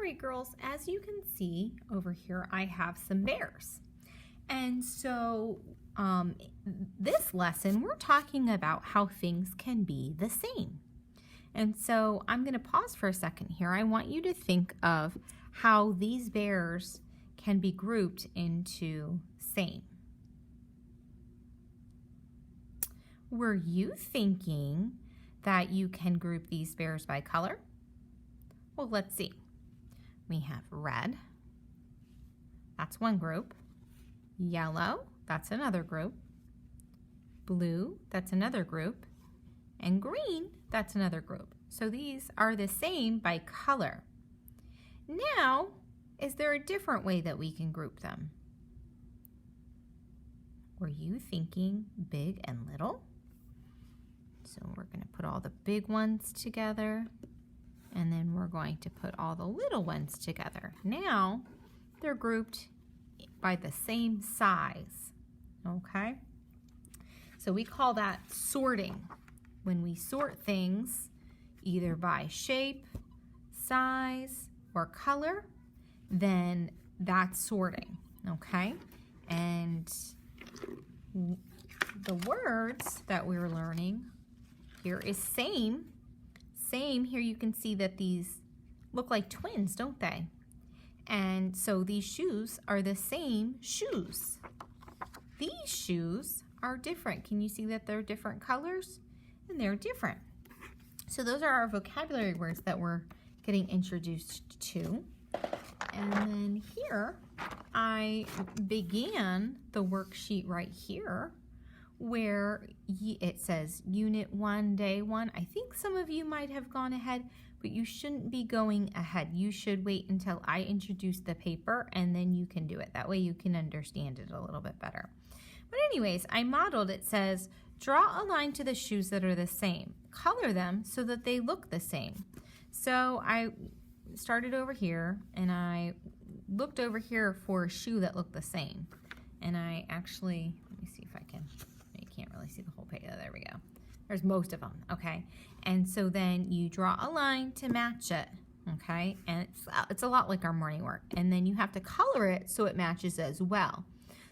right, girls, as you can see over here, I have some bears. And so this lesson, we're talking about how things can be the same. And so I'm going to pause for a second here. I want you to think of how these bears can be grouped into same. Were you thinking that you can group these bears by color? Well, let's see. We have red, that's one group. Yellow, that's another group. Blue, that's another group. And green, that's another group. So these are the same by color. Now, is there a different way that we can group them? Were you thinking big and little? So we're going to put all the big ones together, and then we're going to put all the little ones together. Now, they're grouped by the same size, okay? So we call that sorting. When we sort things either by shape, size, or color, then that's sorting, okay? And the words that we're learning here is same. Same, here you can see that these look like twins, don't they? And so these shoes are the same shoes. These shoes are different. Can you see that they're different colors? And they're different. So those are our vocabulary words that we're getting introduced to. And then here, I began the worksheet right here where it says Unit 1, Day 1. I think some of you might have gone ahead, but you shouldn't be going ahead. You should wait until I introduce the paper and then you can do it. That way you can understand it a little bit better. But anyways, I modeled, it says, draw a line to the shoes that are the same. Color them so that they look the same. So I started over here and I looked over here for a shoe that looked the same. And I actually, let me see if I can, you can't really see the whole page. Oh, there we go. There's most of them, okay? And so then you draw a line to match it, okay? And it's a lot like our morning work. And then you have to color it so it matches as well.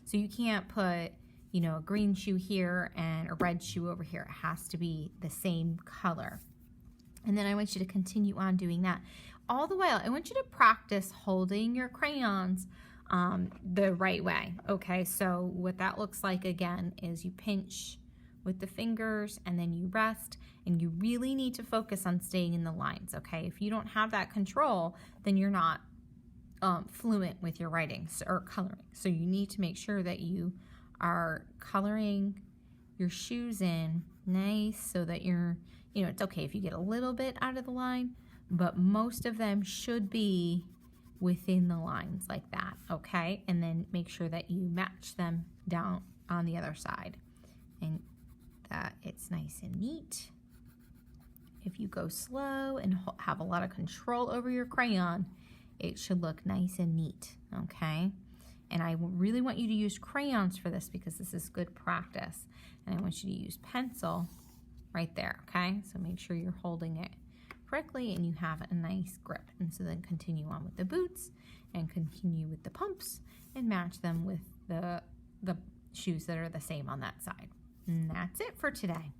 So you can't put, you know, a green shoe here and a red shoe over here. It has to be the same color. And then I want you to continue on doing that. All the while, I want you to practice holding your crayons the right way, okay? So what that looks like, again, is you pinch with the fingers and then you rest, and you really need to focus on staying in the lines, okay? If you don't have that control, then you're not fluent with your writing or coloring. So you need to make sure that you are coloring your shoes in nice so that you're, you know, it's okay if you get a little bit out of the line, but most of them should be within the lines like that, okay? And then make sure that you match them down on the other side and that it's nice and neat. If you go slow and have a lot of control over your crayon, it should look nice and neat, okay? And I really want you to use crayons for this because this is good practice. And I want you to use pencil right there, okay? So make sure you're holding it correctly and you have a nice grip. And so then continue on with the boots and continue with the pumps and match them with the shoes that are the same on that side. And that's it for today.